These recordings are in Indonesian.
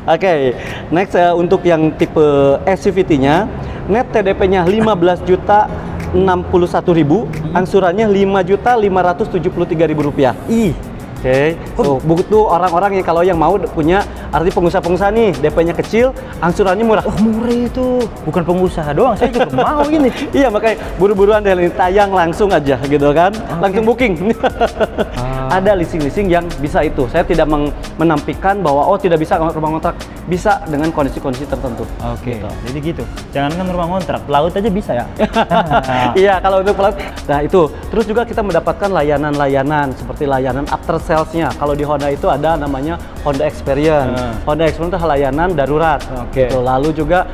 Oke, next untuk yang tipe SUV-nya, net TDP-nya 15.061.000, angsurannya 5.573.000 rupiah. Ih, Oke, tuh begitu orang-orang yang kalau yang mau punya, arti pengusaha-pengusaha nih, DP-nya kecil, angsurannya murah. oh murah itu. Bukan pengusaha doang, saya juga mau ini. Iya, makanya buru-buruan deh ini tayang langsung aja gitu kan, langsung booking. Ada leasing-leasing yang bisa itu. Saya tidak menampilkan bahwa oh tidak bisa rumah kontrak, bisa dengan kondisi-kondisi tertentu. Oke, Gitu. jadi gitu. Jangankan rumah kontrak, pelaut aja bisa ya. Iya, kalau untuk pelaut, nah itu. Terus juga kita mendapatkan layanan-layanan seperti layanan after sales-nya. Kalau di Honda itu ada namanya Honda Experience. Honda Experience itu layanan darurat. Oke. Gitu. Lalu juga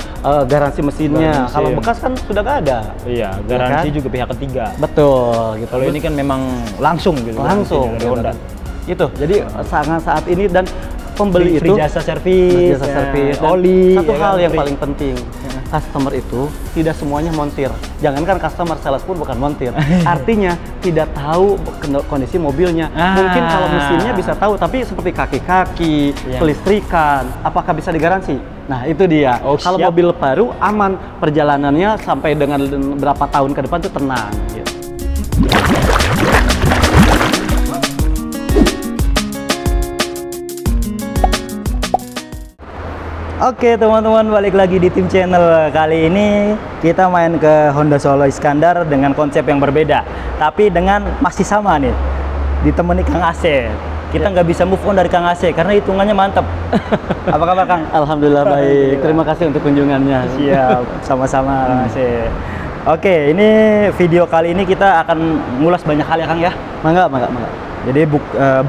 garansi mesinnya. Garansi. Kalau bekas kan sudah nggak ada. Iya, garansi kan? juga pihak ketiga. Betul. Gitu. Kalau ini kan memang langsung gitu. Langsung dari Honda. Gitu. Jadi sangat saat ini dan pembeli Free itu jasa servis, jasa servis, dan oli. satu ya hal kan, yang free. paling penting, customer itu tidak semuanya montir. Jangankan customer, sales pun bukan montir. Artinya tidak tahu kondisi mobilnya. Mungkin kalau mesinnya bisa tahu, tapi seperti kaki-kaki, kelistrikan, apakah bisa digaransi? Nah itu dia. Kalau mobil baru aman, perjalanannya sampai dengan berapa tahun ke depan itu tenang. Gitu. Oke teman-teman, balik lagi di Tim Channel. Kali ini kita main ke Honda Solo Iskandar dengan konsep yang berbeda, tapi dengan masih sama nih, ditemani Kang Asep. Kita nggak bisa move on dari Kang Asep karena hitungannya mantap. Apa kabar Kang? Alhamdulillah baik. Terima kasih untuk kunjungannya. Siap, sama-sama Kang Asep. Oke, ini video kali ini kita akan ngulas banyak hal ya Kang ya. Mangga. Jadi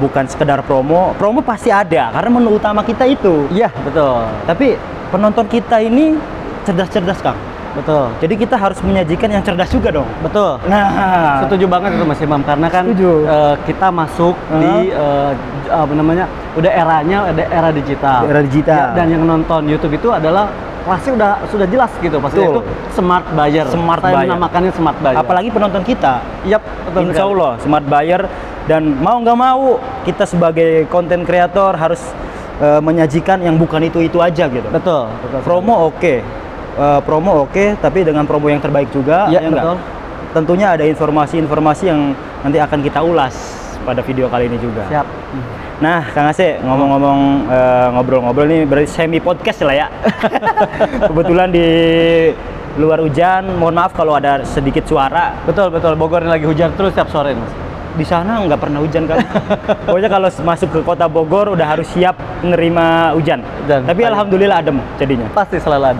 bukan sekedar promo pasti ada karena menu utama kita itu. Iya, betul. Tapi penonton kita ini cerdas-cerdas Kang. Betul. Jadi kita harus menyajikan yang cerdas juga dong. Betul. Nah, setuju banget itu Mas Imam karena kan kita masuk di apa namanya? Udah era digital. Era digital. Dan yang nonton YouTube itu adalah kelasnya sudah jelas gitu, pasti itu smart buyer. Smart Saya buyer. menamakannya smart buyer. Apalagi penonton kita. Yap, betul. Insya Allah smart buyer, dan mau nggak mau kita sebagai konten kreator harus menyajikan yang bukan itu aja gitu. Betul. Promo oke. Promo oke, tapi dengan promo yang terbaik juga. Ya, betul. Tentunya ada informasi-informasi yang nanti akan kita ulas pada video kali ini juga. Siap. Nah, Kang Asep, ngomong-ngomong ngobrol-ngobrol nih berarti semi podcast lah ya. Kebetulan di luar hujan, mohon maaf kalau ada sedikit suara. Betul. Bogor ini lagi hujan terus tiap sore, Mas. Di sana nggak pernah hujan kan? Pokoknya kalau masuk ke kota Bogor udah harus siap menerima hujan. Tapi alhamdulillah adem jadinya. Pasti selalu ada.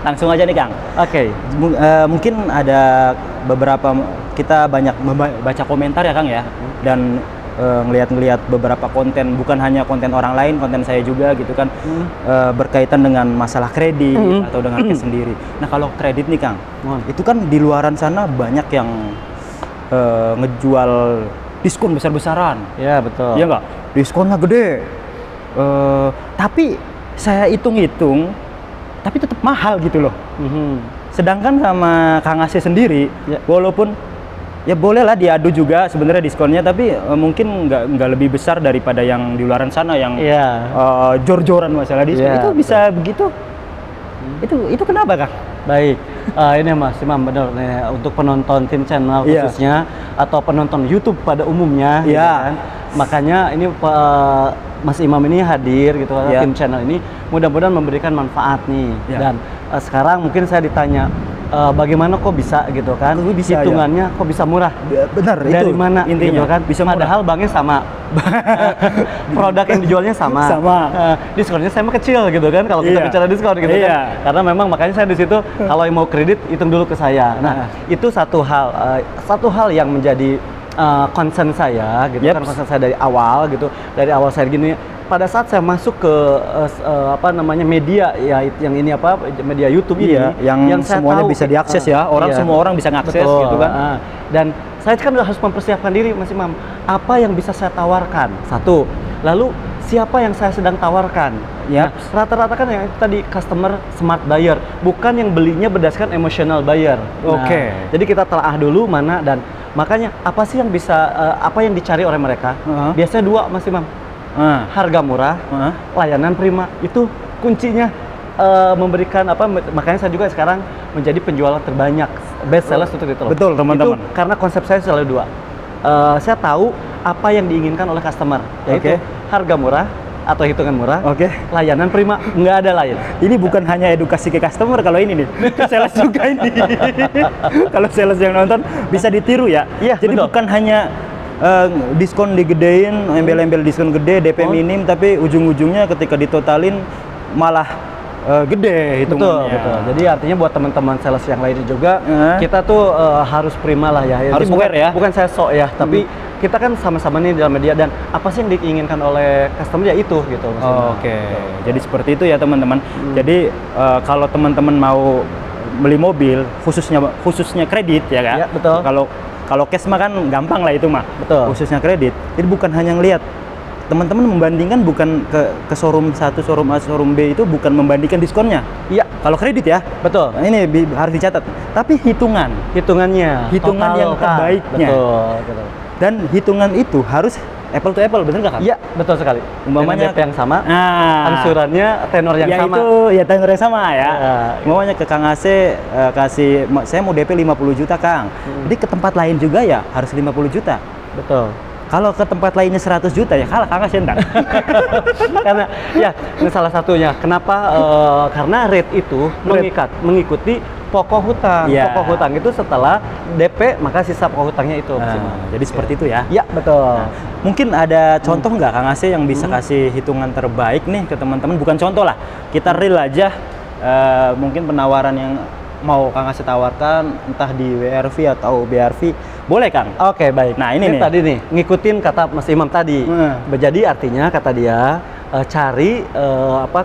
Langsung aja nih Kang. Oke. Mungkin ada beberapa, kita banyak baca komentar ya Kang ya, dan ngelihat beberapa konten, bukan hanya konten orang lain, konten saya juga gitu kan, berkaitan dengan masalah kredit atau dengan cash sendiri. Nah kalau kredit nih Kang, itu kan di luaran sana banyak yang ngejual diskon besar-besaran. Ya betul. Iya nggak? Diskonnya gede. Tapi saya hitung-hitung, tapi tetap mahal gitu loh. Sedangkan sama Kang Asep sendiri, walaupun ya bolehlah diadu juga sebenarnya diskonnya, tapi mungkin nggak lebih besar daripada yang di luaran sana yang jor-joran masalah diskon. Itu bisa begitu? Itu kenapa Kang? Baik, ini Mas Imam benar nih, untuk penonton Tim Channel khususnya atau penonton YouTube pada umumnya, gitu kan? Makanya ini Mas Imam ini hadir gitu, Tim Channel ini mudah-mudahan memberikan manfaat nih. Dan sekarang mungkin saya ditanya, bagaimana kok bisa gitu kan? Hitungannya kok bisa murah? Benar, dari mana intinya gitu kan? Bisa padahal banknya sama. Produk yang dijualnya sama. Diskonnya sama kecil gitu kan kalau kita bicara diskon gitu kan. Karena memang makanya saya di situ kalau yang mau kredit hitung dulu ke saya. Nah, itu satu hal yang menjadi concern saya gitu kan, concern saya dari awal gitu. Dari awal saya gini, pada saat saya masuk ke apa namanya media ya, yang ini apa media YouTube ini yang semuanya bisa diakses ya, semua orang bisa ngakses gitu kan. Dan saya kan harus mempersiapkan diri Mas Imam, apa yang bisa saya tawarkan, satu, lalu siapa yang saya sedang tawarkan. Nah, rata-rata kan yang itu tadi customer smart buyer, bukan yang belinya berdasarkan emotional buyer. Jadi kita telah dulu mana, dan makanya apa sih yang bisa apa yang dicari oleh mereka. Biasanya dua Mas Imam. harga murah, layanan prima. Itu kuncinya memberikan apa, makanya saya juga sekarang menjadi penjual terbanyak, best sellers untuk itu. Betul, teman-teman. Itu karena konsep saya selalu dua. Saya tahu apa yang diinginkan oleh customer, yaitu harga murah atau hitungan murah, layanan prima, nggak ada lain. Ini bukan hanya edukasi ke customer kalau ini nih, ke sales juga ini. Kalau sales yang nonton bisa ditiru ya. Jadi betul. Bukan hanya diskon digedein, embel-embel diskon gede, DP minim, tapi ujung-ujungnya ketika ditotalin malah gede hitungannya. Betul. Jadi artinya buat teman-teman sales yang lainnya juga, kita tuh harus prima lah ya. Harus aware ya. Bukan saya sok ya, tapi kita kan sama-sama nih dalam media, dan apa sih yang diinginkan oleh customer ya itu gitu. Jadi seperti itu ya teman-teman. Jadi kalau teman-teman mau beli mobil, khususnya kredit ya kan. Ya, betul. Kalau cash mah kan gampang lah itu mah. Betul. Khususnya kredit. Jadi bukan hanya ngelihat, teman-teman membandingkan bukan ke showroom 1, showroom A, showroom B, itu bukan membandingkan diskonnya. Iya. Kalau kredit ya. Betul. Nah, ini harus dicatat. Tapi hitungan yang terbaiknya. Betul. Dan hitungan itu harus apple to apple, bener nggak Kang? Iya, betul sekali. Umpamanya DP yang sama, angsurannya tenor yang sama. Itu ya tenor yang sama ya. Umpamanya ke Kang AC kasih, saya mau DP 50 juta Kang. Jadi ke tempat lain juga ya harus 50 juta. Betul. Kalau ke tempat lainnya 100 juta ya kalah Kang AC enggak. Karena ya ini salah satunya. Kenapa? Karena rate itu mengikuti pokok hutang. Pokok hutang itu setelah DP maka sisa pokok hutangnya itu. Jadi seperti itu ya. Iya, betul. Mungkin ada contoh nggak Kang AC yang bisa kasih hitungan terbaik nih ke teman-teman? Bukan contoh lah, kita real aja. Mungkin penawaran yang mau Kang AC tawarkan entah di WRV atau BRV, boleh Kang? Oke, baik. Nah ini nih tadi nih ngikutin kata Mas Imam tadi. Jadi artinya kata dia cari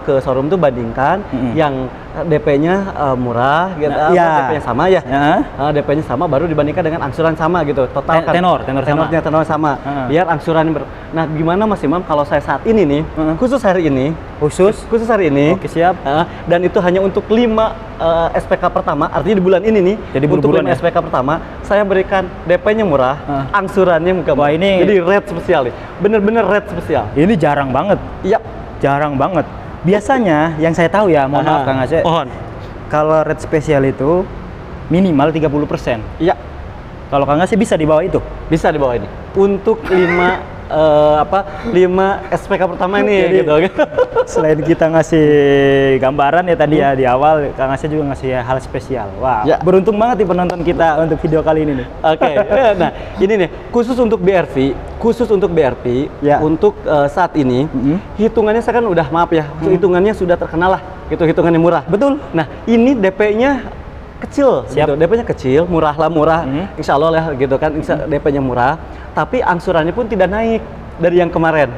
ke showroom tuh bandingkan yang DP-nya murah gitu, DP-nya sama ya. DP-nya sama baru dibandingkan dengan angsuran sama gitu. Total tenor sama. Biar angsuran Nah, gimana Mas Imam kalau saya saat ini nih, khusus hari ini, Oke, siap. Dan itu hanya untuk 5 SPK pertama, artinya di bulan ini nih. Jadi untuk 5 ya? SPK pertama, saya berikan DP-nya murah, angsurannya muka. Wah, ini jadi rate spesial nih. Bener-bener rate spesial. Ini jarang banget. Iya. Jarang banget. Biasanya yang saya tahu ya, mohon maaf Kang AC. Kalau rate spesial itu minimal 30%. Iya. Kalau Kang AC bisa di bawah itu? Bisa di bawah ini. Untuk 5 SPK pertama ini. Jadi, gitu. Selain kita ngasih gambaran ya tadi ya di awal, Kang AC juga ngasih hal spesial. Wah, beruntung banget nih penonton kita untuk video kali ini nih. Nah ini nih khusus untuk BRV, untuk saat ini hitungannya saya kan udah hitungannya sudah terkenal lah, gitu, hitungannya murah. Betul. Nah ini DP-nya kecil, gitu. DP-nya kecil, murah, insya Allah lah gitu kan, DP-nya murah, tapi angsurannya pun tidak naik dari yang kemarin.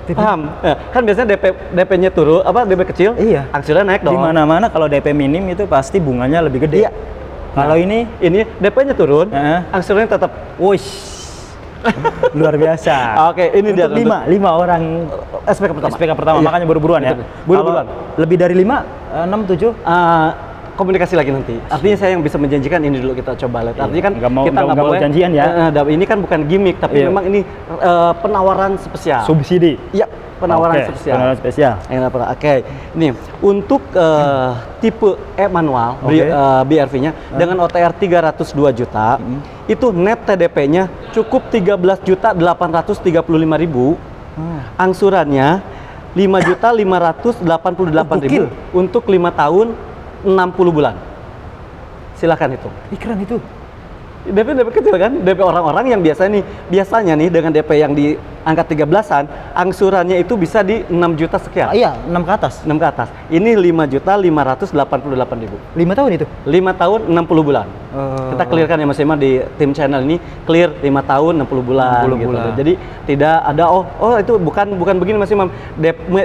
Paham? Ya, kan biasanya DP-nya turun, DP kecil, angsurannya naik dong. Di mana-mana kalau DP minim itu pasti bunganya lebih gede. Iya. Kalau ini DP-nya turun, angsurannya tetap, luar biasa. Ini dia 5 orang SPK pertama, makanya buru-buruan ya. Buru-buruan. Lebih dari 5, 6, 7. Komunikasi lagi nanti. Artinya saya yang bisa menjanjikan ini dulu kita coba lihat. Artinya kan kita nggak boleh janjian ya. Ini kan bukan gimmick, tapi memang ini penawaran spesial. Subsidi. Iya, penawaran spesial. Penawaran spesial. Ini untuk tipe E manual BRV-nya dengan OTR 302 juta, itu net TDP-nya cukup 13.835.000. Angsurannya 5.588.000 untuk 5 tahun 60 bulan. Silakan hitung. Keren itu. DP kecil kan? DP orang-orang yang biasanya nih dengan DP yang di angka 13-an, angsurannya itu bisa di 6 juta sekian. Iya, 6 ke atas. Ini 5.588.000. 5 tahun itu? 5 tahun 60 bulan. Kita clearkan ya Mas Imam di tim channel ini, clear 5 tahun 60 bulan. Jadi tidak ada itu bukan begini Mas Imam.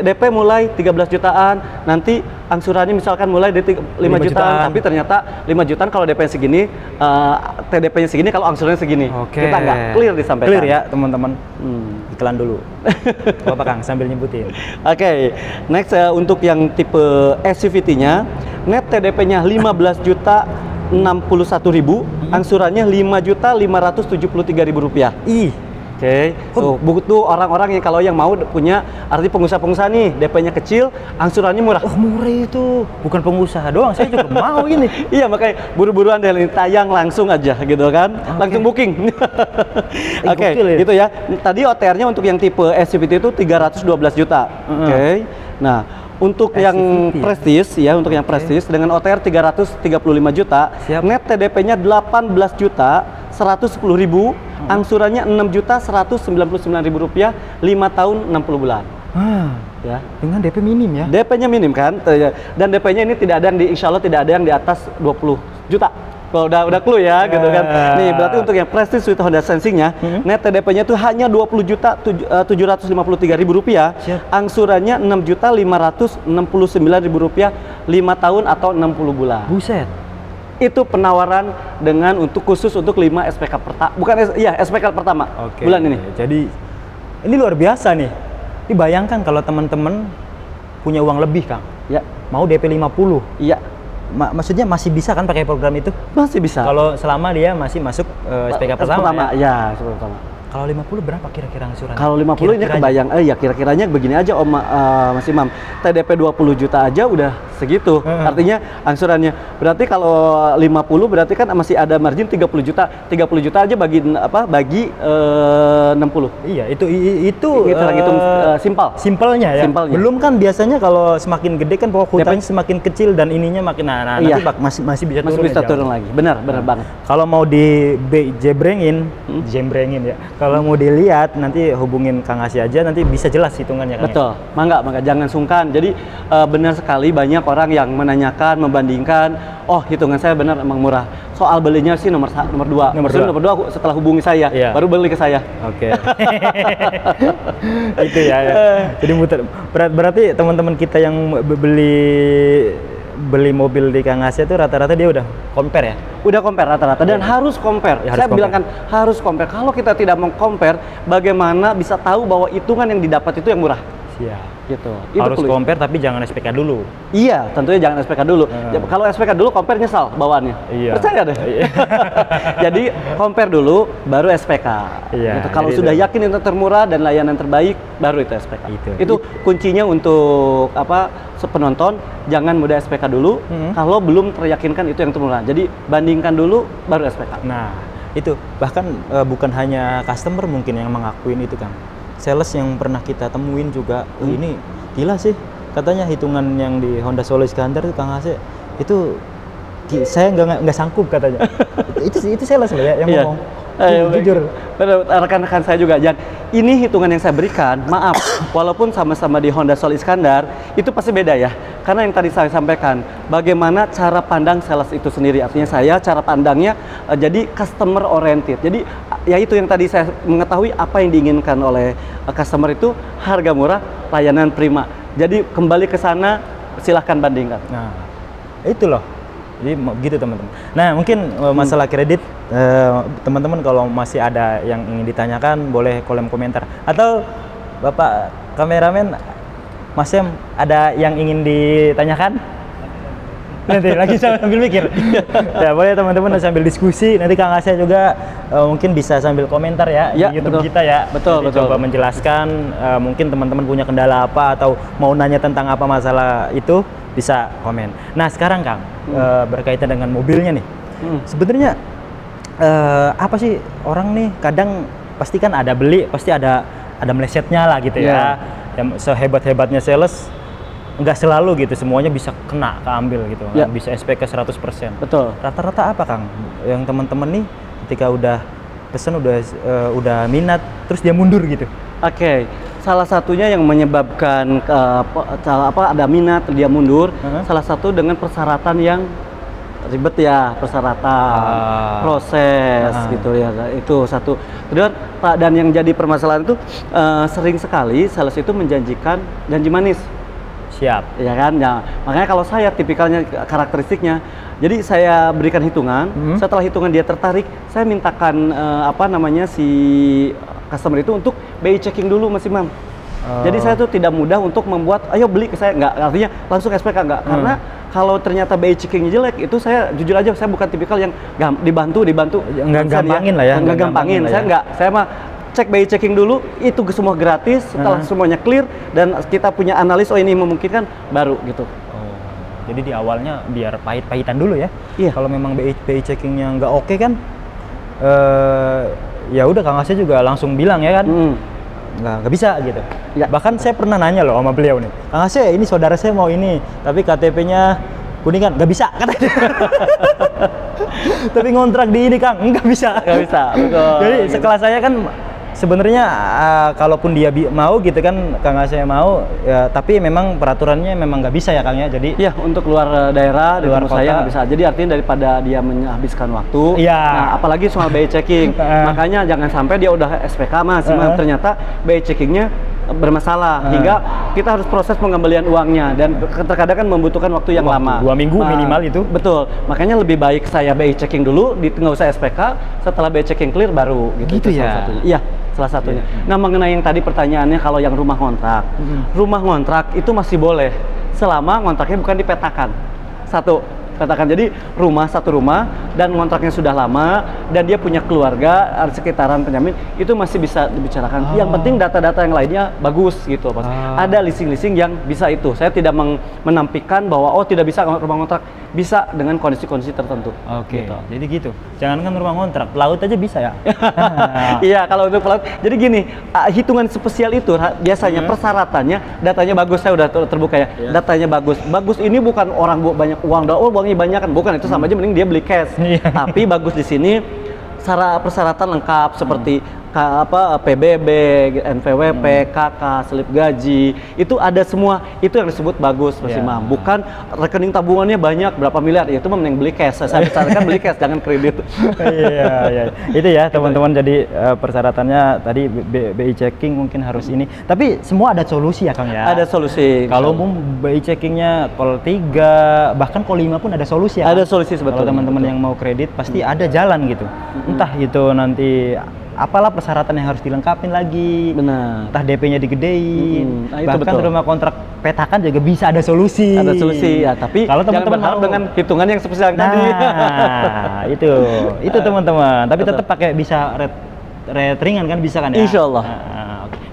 DP mulai 13 jutaan, nanti angsurannya misalkan mulai dari 5 jutaan, tapi ternyata 5 jutaan kalau DP segini, TDP-nya segini, kalau angsurannya segini. Kita nggak clear disampaikan. Clear ya teman-teman. Iklan dulu. Bapak Kang sambil nyebutin. Next untuk yang tipe SUV-nya, net TDP-nya 15.061.000, angsurannya 5.573.000 rupiah. Oke. Tuh, butuh orang-orang yang kalau yang mau punya arti pengusaha-pengusaha nih, DP-nya kecil, angsurannya murah. Oh, murah itu. Bukan pengusaha doang, saya juga mau ini. Iya, makanya buru-buruan deh ini tayang langsung aja gitu kan. Langsung booking. Oke, gitu ya. Tadi OTR-nya untuk yang tipe SUV itu 312 juta. Oke. Nah, untuk SUV, yang prestis ya, untuk yang prestis dengan OTR 335 juta, net TDP-nya 18 juta 110.000, angsurannya 6.199.000 rupiah, 5 tahun 60 bulan. Ya, dengan DP minim ya. DP-nya minim kan, dan DP-nya ini tidak ada yang insya Allah tidak ada yang di atas 20 juta. Kalau udah clue ya, gitu kan. Nih, berarti untuk yang Prestige with Honda Sensing-nya, net TDP-nya itu hanya 20.753.000 rupiah, angsurannya 6.569.000 rupiah, 5 tahun atau 60 bulan. Buset. Itu penawaran dengan khusus untuk 5 SPK pertama, SPK pertama bulan ini. Jadi ini luar biasa nih. Ini bayangkan kalau teman-teman punya uang lebih, Kang. Ya. Mau DP 50. Iya. Maksudnya masih bisa kan pakai program itu? Masih bisa. Kalau selama dia masih masuk SPK pertama. Ya, SPK pertama. Kalau 50 berapa kira-kira angsuran? Kalau 50 ini kebayang, ya kira-kiranya begini aja Om Mas Imam. TDP 20 juta aja udah segitu. Artinya angsurannya. Berarti kalau 50 berarti kan masih ada margin 30 juta. 30 juta aja bagi 60. Iya, itu kita hitung simpelnya ya. Simpelnya. Belum kan biasanya kalau semakin gede kan pokok hutangnya semakin kecil dan ininya makin nanti masih bisa turun lagi. Benar banget. Kalau mau jembrengin ya. Kalau mau dilihat nanti hubungin Kang Asy aja, nanti bisa jelas hitungannya. Betul, mangga jangan sungkan. Jadi benar sekali banyak orang yang menanyakan, membandingkan, oh hitungan saya benar emang murah. Soal belinya sih nomor 2. Nomor 2 setelah hubungi saya, baru beli ke saya. Oke. Itu ya. Jadi muter. Berarti teman-teman kita yang beli mobil di Kang Asy itu rata-rata dia udah compare ya? Udah compare rata-rata dan harus compare. Saya bilang kan harus compare. Kalau kita tidak mau compare, bagaimana bisa tahu bahwa hitungan yang didapat itu yang murah? Siap. Gitu. Harus compare tapi jangan SPK dulu. Iya, tentunya jangan SPK dulu. Ya, kalau SPK dulu compare nyesal bawaannya. Iya. Percaya deh. Jadi compare dulu baru SPK. Iya. Gitu. Kalau sudah yakin itu termurah dan layanan terbaik baru itu SPK. Itu kuncinya untuk penonton, jangan mudah SPK dulu kalau belum teryakinkan itu yang termurah. Jadi bandingkan dulu baru SPK. Nah, itu bahkan bukan hanya customer mungkin yang mengakuin itu, Kang. Sales yang pernah kita temuin juga, ini gila sih, katanya hitungan yang di Honda Solo Iskandar itu Kang Asy itu saya nggak sanggup katanya. itu sales loh ya yang ngomong. Jujur. Rekan-rekan saya juga, ini hitungan yang saya berikan, maaf, walaupun sama-sama di Honda Solo Iskandar, itu pasti beda ya. Karena yang tadi saya sampaikan, bagaimana cara pandang sales itu sendiri. Artinya cara pandangnya jadi customer oriented. Jadi ya itu yang tadi saya mengetahui apa yang diinginkan oleh customer itu, harga murah, layanan prima. Jadi kembali ke sana, silahkan bandingkan. Nah, itu loh. Jadi gitu teman-teman. Nah mungkin masalah kredit teman-teman kalau masih ada yang ingin ditanyakan boleh kolom komentar. Atau Bapak kameramen Mas Sam ada yang ingin ditanyakan? Nanti lagi sambil mikir. Ya boleh teman-teman sambil diskusi. Nanti Kang Asy juga mungkin bisa sambil komentar ya di YouTube kita ya. Betul. Coba menjelaskan mungkin teman-teman punya kendala apa atau mau nanya tentang apa masalah itu bisa komen. Nah sekarang Kang berkaitan dengan mobilnya nih. Sebenarnya apa sih orang nih kadang pasti kan ada beli pasti ada melesetnya lah gitu ya. Yang sehebat-hebatnya sales nggak selalu gitu semuanya bisa kena keambil gitu kan. Bisa SPK 100%. Betul. Rata-rata apa Kang yang teman-teman nih ketika udah pesen udah minat terus dia mundur gitu? Oke. Salah satunya yang menyebabkan ada minat dia mundur, salah satu dengan persyaratan yang ribet ya, proses gitu ya, itu satu. Kedua, dan yang jadi permasalahan itu sering sekali sales itu menjanjikan janji manis. Siap. Ya kan, ya. Makanya kalau saya tipikalnya karakteristiknya, jadi saya berikan hitungan, setelah hitungan dia tertarik, saya mintakan si customer itu untuk BI checking dulu Mas Imam. Jadi saya tuh tidak mudah untuk membuat ayo beli ke saya, nggak, artinya langsung SPK nggak, karena kalau ternyata BI checkingnya jelek itu saya jujur aja saya bukan tipikal yang dibantu nggak gampangin lah ya, nggak gampangin, saya nggak, saya mah cek BI checking dulu, itu semua gratis. Setelah semuanya clear dan kita punya analis, oh ini memungkinkan, baru gitu. Oh, jadi di awalnya biar pahit-pahitan dulu ya. Iya. Kalau memang BI checkingnya nggak oke kan, ya udah Kang Asep juga langsung bilang ya kan, nggak bisa gitu. Ya. Bahkan saya pernah nanya loh sama beliau nih, Kang Asep ini saudara saya mau ini, tapi KTP-nya Kuningan, nggak bisa katanya. Tapi ngontrak di ini Kang, nggak bisa. Nggak bisa, betul. Jadi sekelas saya kan sebenarnya kalaupun dia mau gitu kan, Kang Asep mau, ya, tapi memang peraturannya memang nggak bisa ya Kang ya. Jadi ya untuk luar daerah, luar kota saya nggak bisa. Jadi artinya daripada dia menghabiskan waktu, nah, apalagi soal BI checking, makanya jangan sampai dia udah SPK Mas, ternyata BI checkingnya bermasalah hingga kita harus proses pengembalian uangnya dan terkadang kan membutuhkan waktu yang lama. 2 minggu minimal itu. Betul. Makanya lebih baik saya BI checking dulu, nggak usah SPK. Setelah BI checking clear baru gitu. Gitu ya. Iya, salah satunya. Nah, mengenai yang tadi pertanyaannya kalau yang rumah kontrak, rumah kontrak itu masih boleh selama kontraknya bukan dipetakan. Satu, katakan jadi satu rumah dan kontraknya sudah lama dan dia punya keluarga sekitaran penjamin, itu masih bisa dibicarakan. Yang penting data-data yang lainnya bagus gitu Mas. Ada leasing-leasing yang bisa itu. Saya tidak menampilkan bahwa tidak bisa rumah kontrak, bisa dengan kondisi-kondisi tertentu. Oke. Gitu. Jadi gitu. Jangankan rumah kontrak, pelaut aja bisa ya. Iya, kalau untuk pelaut. Jadi gini, hitungan spesial itu biasanya persyaratannya datanya bagus. Saya udah terbuka ya. Datanya bagus. Bagus ini bukan orang banyak uang, uangnya banyak kan, bukan, itu sama aja mending dia beli cash. Tapi bagus di sini persyaratan lengkap seperti PBB, NPWP, KK, slip gaji, itu ada semua. Itu yang disebut bagus Mas Imam. Bukan rekening tabungannya banyak berapa miliar, itu mending beli cash. Saya bicarakan beli cash, jangan kredit. Iya. Itu ya teman-teman. Jadi persyaratannya tadi BI checking mungkin harus ini. Tapi semua ada solusi ya Kang ya. Ada solusi. Kalau BI checkingnya call 3 bahkan call 5 pun ada solusi ya. Ada solusi sebetulnya. Kalau teman-teman yang mau kredit pasti ada jalan gitu. Entah itu nanti apalah persyaratan yang harus dilengkapin lagi. Benar. Entah DP-nya digedein. Nah, itu bahkan betul. rumah kontrak petakan juga bisa ada solusi. Ada solusi ya, tapi kalau teman-teman mau dengan hitungan yang spesial tadi. itu teman-teman. Tapi tetap pakai bisa rate ringan kan, bisa kan ya? Insya Allah.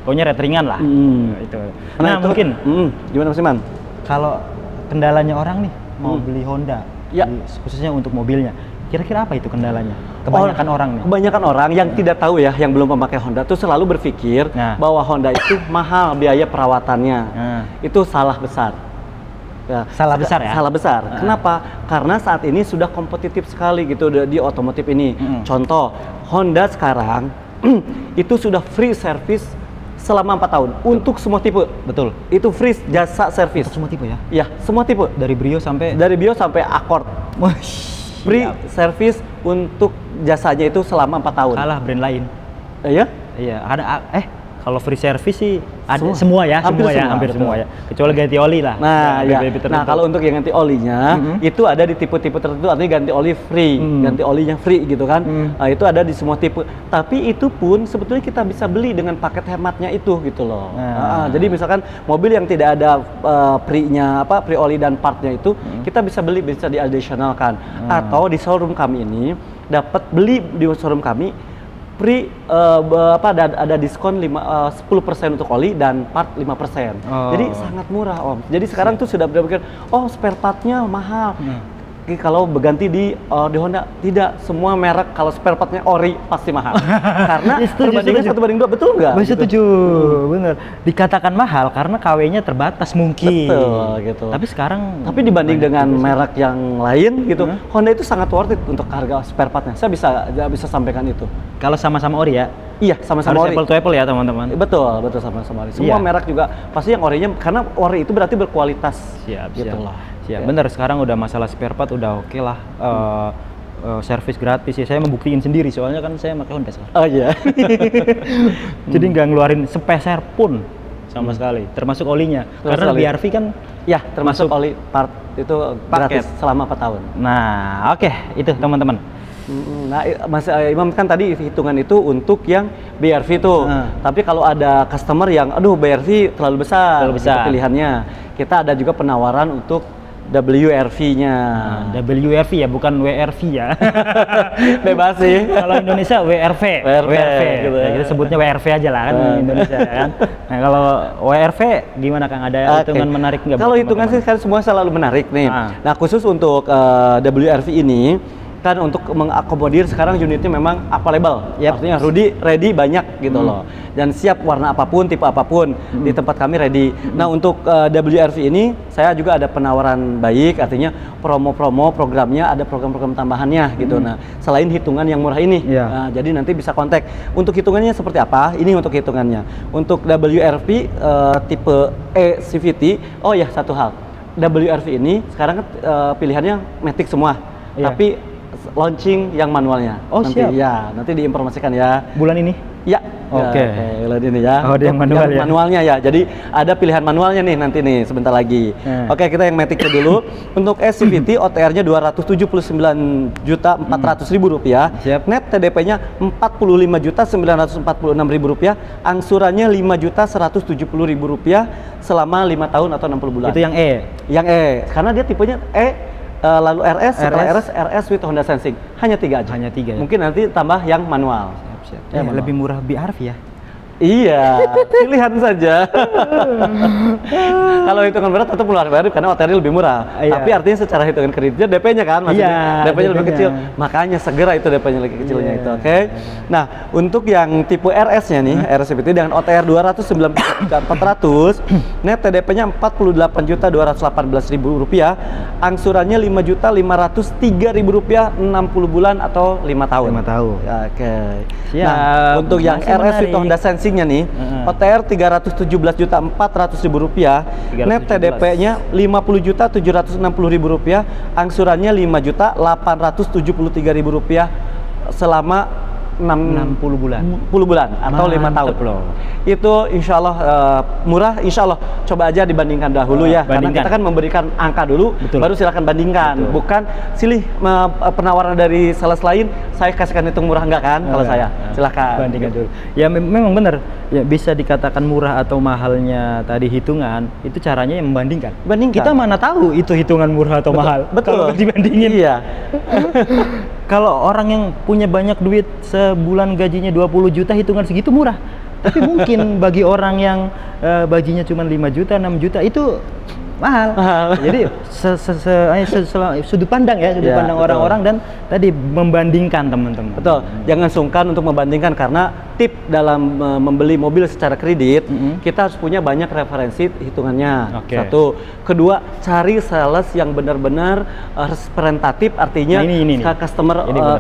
Pokoknya rate ringan lah. Itu. Nah itu, mungkin gimana Mas Iman? Kalau kendalanya orang nih mau beli Honda, khususnya untuk mobilnya, kira-kira apa itu kendalanya? Kebanyakan orang nih. Kebanyakan orang yang tidak tahu ya, yang belum memakai Honda tuh selalu berpikir bahwa Honda itu mahal biaya perawatannya. Itu salah besar. Ya, salah besar ya? Salah besar. Kenapa? Karena saat ini sudah kompetitif sekali gitu di otomotif ini. Contoh, Honda sekarang itu sudah free service selama 4 tahun untuk semua tipe. Betul. Itu free jasa service. Untuk semua tipe ya? Iya, semua tipe. Dari Brio sampai Accord. Free service untuk jasanya itu selama 4 tahun. Kalah brand lain. Iya? Iya, ada kalau free service sih ada semua ya, hampir semua ya. Kecuali ganti oli lah. Nah, kalau untuk yang ganti olinya itu ada di tipe-tipe tertentu, artinya ganti oli free, ganti olinya free gitu kan. Nah, itu ada di semua tipe. Tapi itu pun sebetulnya kita bisa beli dengan paket hematnya itu gitu loh. Jadi misalkan mobil yang tidak ada pre-nya pre oli dan partnya itu kita bisa beli, bisa di-additionalkan. Atau di showroom kami ini dapat beli di showroom kami ada diskon 10% untuk oli dan part 5%. Jadi sangat murah Om. Jadi sekarang tuh sudah berpikir, spare partnya mahal. Kalau berganti di Honda, tidak, semua merek kalau spare partnya ori pasti mahal. Karena perbandingan 1:2, betul nggak? Setuju, bener. Dikatakan mahal karena KW-nya terbatas mungkin. Betul gitu. Tapi sekarang dibanding dengan merek yang lain gitu, Honda itu sangat worth it untuk harga spare partnya. Saya bisa sampaikan itu. Kalau sama-sama ori ya? Iya, sama-sama ori. Apple to apple ya teman-teman. Betul sama-sama ori. Semua merek juga pasti yang orinya, karena ori itu berarti berkualitas. Siap. Bener, sekarang udah masalah spare part udah oke lah. Servis gratis ya, saya membuktiin sendiri soalnya kan saya pakai Honda sekarang. Oh iya. Jadi nggak ngeluarin sepeser pun sama sekali, termasuk olinya. Karena BRV kan ya termasuk oli part itu gratis selama 4 tahun. Nah, oke, itu teman-teman. Nah, Mas Imam kan tadi hitungan itu untuk yang BRV tuh. Tapi kalau ada customer yang BRV terlalu besar. Gitu pilihannya. Kita ada juga penawaran untuk WRV-nya. WRV ya, bukan WRV ya. Bebas sih. Kalau Indonesia WRV gitu. Ya, kita sebutnya WRV aja lah kan Indonesia kan. Nah, kalau WRV gimana Kang, ada hitungan menarik nggak? Kalau hitungan sih kan semua selalu menarik nih. Nah, khusus untuk WRV ini kan untuk mengakomodir sekarang unitnya memang available. Artinya ready banyak gitu loh. Dan siap warna apapun, tipe apapun di tempat kami ready. Nah, untuk WRV ini saya juga ada penawaran baik, artinya promo-promo programnya, ada program-program tambahannya gitu. Nah, selain hitungan yang murah ini. Nah, jadi nanti bisa kontak. Untuk hitungannya seperti apa? Ini untuk hitungannya. Untuk WRV tipe E CVT, oh ya satu hal. WRV ini sekarang kan pilihannya matic semua. Tapi launching yang manualnya. Oh, nanti, siap. Ya, nanti diinformasikan ya. Bulan ini? Ya. Oke. Bulan ini ya. Oh, dia yang manual ya? Manualnya ya. Jadi ada pilihan manualnya nih nanti nih sebentar lagi. Oke, kita yang matic dulu. Untuk SCVT OTR-nya Rp279.400.000. Siap. Net TDP-nya Rp45.946.000. Angsurannya Rp5.170.000 selama 5 tahun atau 60 bulan. Itu yang E. Yang E. Karena dia tipenya E. Lalu setelah RS with Honda Sensing. Hanya 3 aja. Hanya 3 ya? Mungkin nanti tambah yang manual. Siap. Ya, lebih murah BRV ya? Iya, pilihan saja. Kalau hitungan berat tetap luar biasa karena OTR lebih murah. Tapi artinya secara hitungan kreditnya DP-nya kan, maksudnya DP-nya lebih kecil. Makanya segera itu DP-nya lebih kecilnya itu, oke? Nah, untuk yang tipe RS-nya nih, RS-CVT dengan OTR Rp294.400, net TDP-nya Rp40.218.000, angsurannya Rp5.503.000 60 bulan atau 5 tahun. 5 tahun. Oke. Siap. Nah, untuk yang RS with Honda Sensing nih, OTR Rp317.400.000, net TDP-nya Rp50.760.000, angsurannya Rp5.873.000 selama 60 bulan atau 5 tahun. Itu insya Allah murah, insya Allah. Coba aja dibandingkan dahulu ya, karena kita kan memberikan angka dulu, baru silakan bandingkan. Bukan silih penawaran dari sales lain, saya kasihkan itu murah enggak kan? Kalau saya silakan bandingkan dulu. Ya memang benar, ya bisa dikatakan murah atau mahalnya tadi hitungan, itu caranya yang membandingkan. Kita mana tahu itu hitungan murah atau mahal? Kalau dibandingin. Iya. Kalau orang yang punya banyak duit, sebulan gajinya 20 juta, hitungan segitu murah. Tapi mungkin bagi orang yang gajinya cuma 5 juta, 6 juta, itu mahal. Jadi sudut pandang ya, sudut pandang orang-orang, dan tadi membandingkan teman-teman. Betul. Jangan sungkan untuk membandingkan, karena tip dalam membeli mobil secara kredit, kita harus punya banyak referensi hitungannya. Satu. Kedua, cari sales yang benar-benar representatif, artinya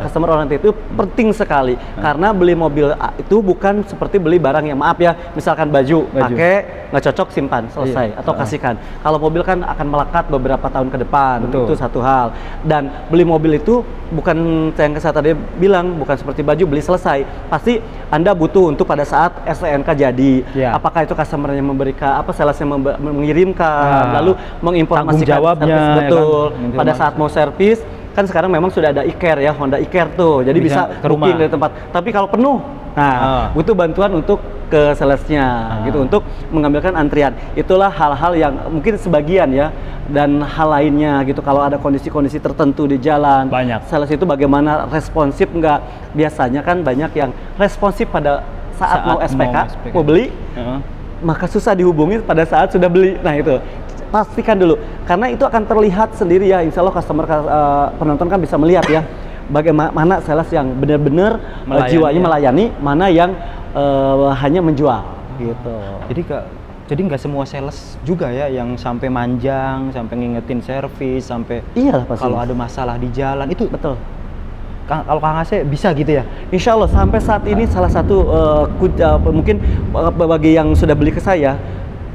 customer oriented itu penting sekali. Karena beli mobil itu bukan seperti beli barang yang, maaf ya, misalkan baju. Pakai, nggak cocok, simpan, selesai, atau kasihkan. Kalau mobil kan akan melekat beberapa tahun ke depan. Itu satu hal. Dan beli mobil itu bukan yang saya tadi bilang, bukan seperti baju beli selesai. Pasti Anda butuh untuk pada saat STNK jadi. Apakah itu customer-nya memberikan, salesnya mengirimkan, lalu menginformasikan jawabnya, betul. Pada saat mau servis, kan sekarang memang sudah ada e-care ya, Honda e-care tuh. Jadi bisa booking dari tempat. Tapi kalau penuh, butuh bantuan untuk ke salesnya gitu, untuk mengambilkan antrian. Itulah hal-hal yang mungkin sebagian ya, dan hal lainnya gitu. Kalau ada kondisi-kondisi tertentu di jalan, sales itu bagaimana responsif enggak? Biasanya kan banyak yang responsif pada saat mau SPK, mau beli, maka susah dihubungi pada saat sudah beli. Nah itu pastikan dulu, karena itu akan terlihat sendiri ya. Insya Allah customer, penonton kan bisa melihat ya, bagaimana sales yang benar-benar jiwanya melayani, mana yang hanya menjual gitu. Jadi nggak semua sales juga ya yang sampai manjang, sampai ngingetin servis, sampai kalau ada masalah di jalan itu. Betul. Kalau Kang Aceh bisa gitu ya? Insya Allah sampai saat ini salah satu mungkin bagi yang sudah beli ke saya,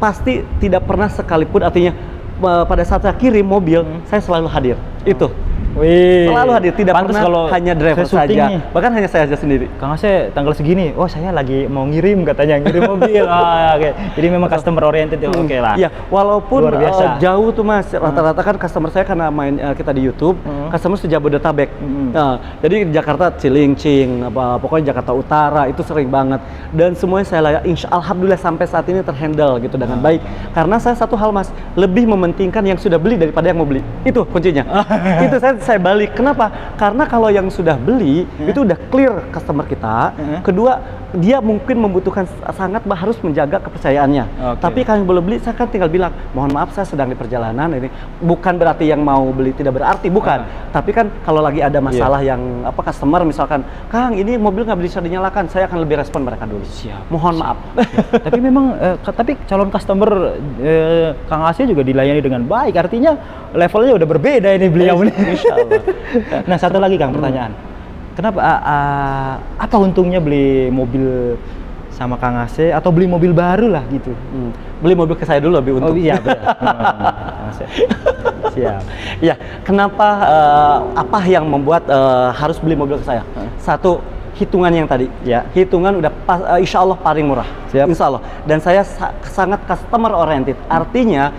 pasti tidak pernah sekalipun, artinya pada saat saya kirim mobil, saya selalu hadir. Itu. Selalu hadir, tidak pernah kalau hanya driver saja, bahkan hanya saya saja sendiri. Kang Aceh tanggal segini, saya lagi mau ngirim, katanya ngirim mobil. Jadi memang customer oriented ya, lah. Ya, walaupun jauh tuh Mas, rata-rata kan customer saya karena main kita di YouTube, customer Jabodetabek. Nah, jadi Jakarta Cilincing, pokoknya Jakarta Utara itu sering banget. Dan semuanya saya layak, alhamdulillah sampai saat ini terhandle gitu dengan baik. Karena saya satu hal Mas, lebih mementingkan yang sudah beli daripada yang mau beli. Itu kuncinya. Itu saya balik. Kenapa? Karena kalau yang sudah beli itu udah clear customer kita. Kedua, dia mungkin membutuhkan sangat harus menjaga kepercayaannya. Tapi kalau yang belum beli, saya kan tinggal bilang, mohon maaf saya sedang di perjalanan ini. Bukan berarti yang mau beli tidak berarti, bukan. Tapi kan kalau lagi ada masalah yang customer misalkan, Kang ini mobil nggak bisa dinyalakan, saya akan lebih respon mereka dulu. Mohon maaf. Tapi memang tapi calon customer Kang Asy juga dilayani dengan baik. Artinya levelnya udah berbeda ini beliau ini. Insya Allah. Nah, satu lagi Kang pertanyaan. Kenapa apa untungnya beli mobil sama Kang Asy atau beli mobil baru lah gitu? Beli mobil ke saya dulu lebih untung. Oh iya, siap. Ya, kenapa apa yang membuat harus beli mobil ke saya? Satu, hitungan yang tadi. Ya, hitungan udah insya Allah paling murah. Siap. Insya Allah. Dan saya sangat customer oriented. Artinya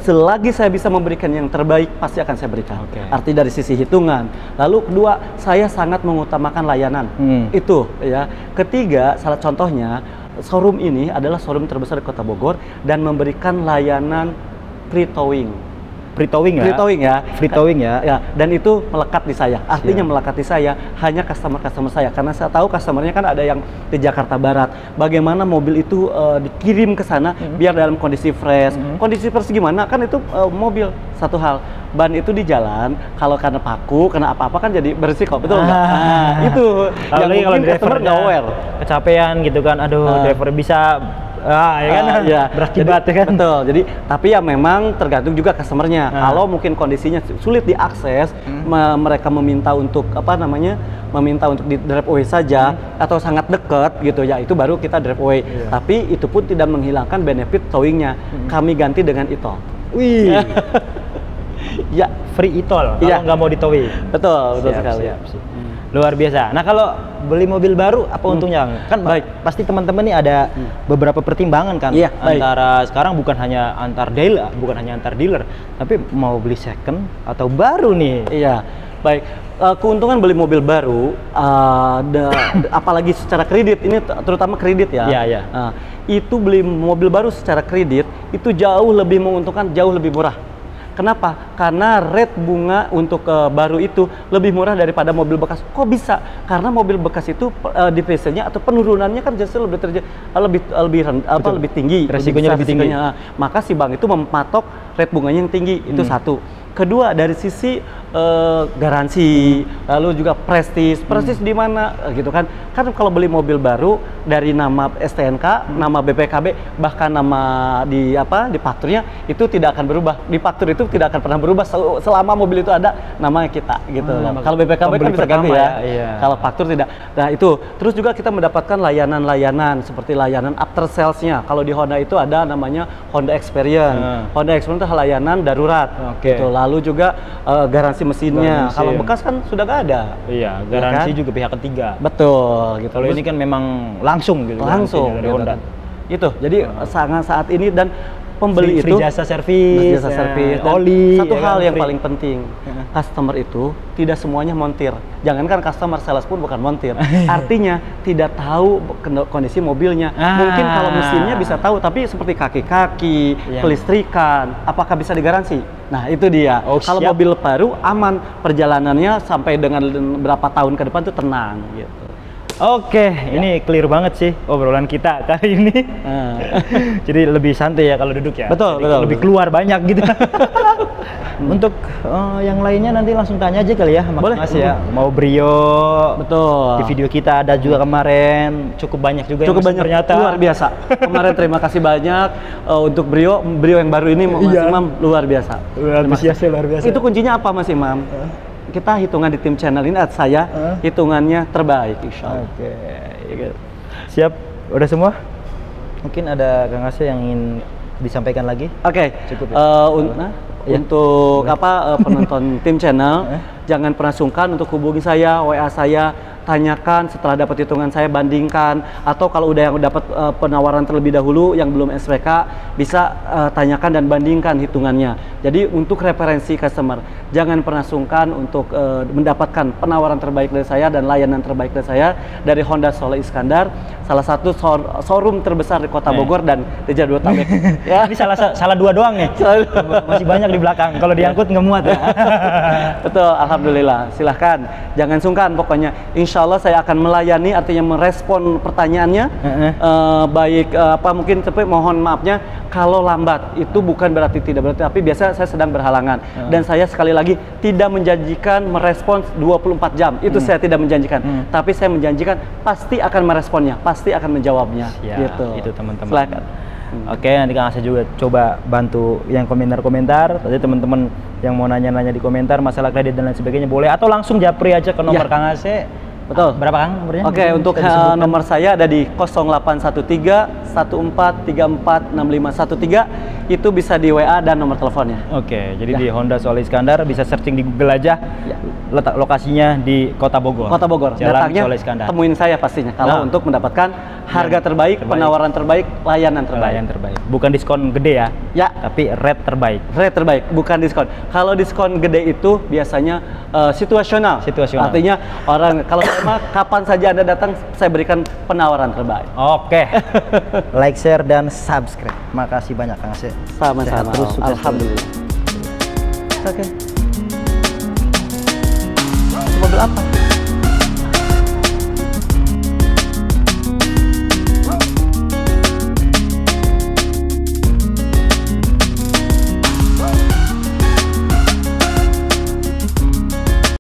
selagi saya bisa memberikan yang terbaik, pasti akan saya berikan. Arti dari sisi hitungan. Lalu kedua, saya sangat mengutamakan layanan. Itu ya. Ketiga, salah contohnya, showroom ini adalah showroom terbesar di Kota Bogor dan memberikan layanan free towing. Free towing ya? Free towing ya? Ya, dan itu melekat di saya. Artinya melekat di saya hanya customer saya. Karena saya tahu customernya kan ada yang di Jakarta Barat. Bagaimana mobil itu dikirim ke sana biar dalam kondisi fresh. Kondisi fresh gimana? Kan itu mobil. Satu hal, ban itu di jalan, kalau karena paku, kena apa-apa kan jadi berisiko, betul nggak? Itu yang mungkin customer nggak aware. Kecapean gitu kan, aduh driver bisa ya kan, berakibat ya kan. Betul. Jadi tapi ya memang tergantung juga customernya. Kalau mungkin kondisinya sulit diakses, mereka meminta untuk meminta untuk di drive away saja atau sangat dekat gitu ya, itu baru kita drive away. Tapi itu pun tidak menghilangkan benefit towingnya. Kami ganti dengan e-tol. Wih. Ya, free e-tol kalau nggak mau ditowing. Betul sekali. Luar biasa. Nah, kalau beli mobil baru apa untungnya? Kan pasti teman-teman nih ada beberapa pertimbangan kan, antara sekarang bukan hanya antar dealer, tapi mau beli second atau baru nih. Iya. Baik, keuntungan beli mobil baru, apalagi secara kredit, ini terutama kredit ya. Iya. Itu beli mobil baru secara kredit itu jauh lebih menguntungkan, jauh lebih murah. Kenapa? Karena rate bunga untuk baru itu lebih murah daripada mobil bekas. Kok bisa? Karena mobil bekas itu depresiasinya atau penurunannya kan justru lebih tinggi. Resikonya lebih tinggi. Maka si bank itu mematok rate bunganya yang tinggi. Itu satu. Kedua, dari sisi garansi, lalu juga prestis di mana gitu kan? Kan kalau beli mobil baru dari nama STNK, nama BPKB, bahkan nama di fakturnya itu tidak akan berubah. Di faktur itu tidak akan pernah berubah selama mobil itu ada namanya kita gitu. Kalau BPKB kan bisa ganti ya. Kalau faktur tidak. Nah, itu. Terus juga kita mendapatkan layanan-layanan seperti layanan after sales-nya. Kalau di Honda itu ada namanya Honda Experience. Honda Experience itu layanan darurat. Gitu. Lalu juga garansi mesinnya. Kalau bekas kan sudah nggak ada. Iya, garansi juga pihak ketiga. Betul. Gitu. Kalau ini kan memang langsung gitu. Langsung dari Honda. Itu. Jadi sangat saat ini dan pembeli free jasa servis, oli. Satu hal yang paling penting, customer itu tidak semuanya montir. Jangankan customer, sales pun bukan montir. Artinya tidak tahu kondisi mobilnya. Mungkin kalau mesinnya bisa tahu, tapi seperti kaki-kaki, kelistrikan, apakah bisa digaransi? Nah, itu dia. Kalau mobil baru aman, perjalanannya sampai dengan berapa tahun ke depan itu tenang gitu. Oke, ini clear banget sih obrolan kita kali ini. Jadi lebih santai ya kalau duduk ya. Betul. Lebih keluar banyak gitu. Untuk yang lainnya nanti langsung tanya aja kali ya, Mas ya. Mau Brio. Betul. Di video kita ada juga kemarin cukup banyak juga. Cukup banyak ternyata. Luar biasa. Kemarin terima kasih banyak untuk Brio yang baru ini Mas Imam luar biasa. Luar biasa. Itu kuncinya apa Mas Imam? Kita hitungan di tim channel ini saya hitungannya terbaik insya Allah. Siap, udah semua? Mungkin ada Kang Asy yang ingin disampaikan lagi? Cukup ya? Untuk penonton tim channel, jangan pernah sungkan untuk hubungi saya, WA saya tanyakan setelah dapat hitungan saya, bandingkan, atau kalau udah yang dapat penawaran terlebih dahulu yang belum SPK bisa tanyakan dan bandingkan hitungannya. Jadi untuk referensi customer, jangan pernah sungkan untuk mendapatkan penawaran terbaik dari saya dan layanan terbaik dari saya dari Honda Solo Iskandar, salah satu showroom terbesar di Kota Bogor dan di Jabodetabek. Ya. Ini salah 2 doang nih. Masih banyak di belakang. Kalau diangkut nggak muat ya. Betul, alhamdulillah. Silahkan, jangan sungkan pokoknya. Insya Allah saya akan melayani, artinya merespon pertanyaannya. Baik apa mungkin, tapi mohon maafnya kalau lambat itu bukan berarti tidak berarti, tapi biasa saya sedang berhalangan. Dan saya sekali lagi tidak menjanjikan merespons 24 jam. Itu saya tidak menjanjikan. Tapi saya menjanjikan pasti akan meresponnya, pasti akan menjawabnya. Ya, gitu. Itu teman-teman. Silakan. Oke, nanti Kang Asep juga coba bantu yang komentar-komentar. Tadi teman-teman yang mau nanya-nanya di komentar masalah kredit dan lain sebagainya boleh, atau langsung japri aja ke nomor Kang Asep. Betul. Berapa Kang nomornya? Oke, untuk nomor saya ada di 0813 1434 6513. Itu bisa di WA dan nomor teleponnya. Oke, jadi di Honda Solo Iskandar bisa searching di Google aja. Letak lokasinya di Kota Bogor. Kota Bogor. Jalan Datangnya Solo Iskandar. Temuin saya pastinya kalau untuk mendapatkan harga terbaik, penawaran terbaik, layanan terbaik. Layanan terbaik. Bukan diskon gede ya. Ya, tapi rate terbaik. Rate terbaik, bukan diskon. Kalau diskon gede itu biasanya situasional. Situasional. Artinya orang kalau sama kapan saja Anda datang saya berikan penawaran terbaik. Oke. Like, share dan subscribe. Makasih banyak Kang Asep. Sama-sama. Terus sukses. Alhamdulillah. Oke. Mobil apa?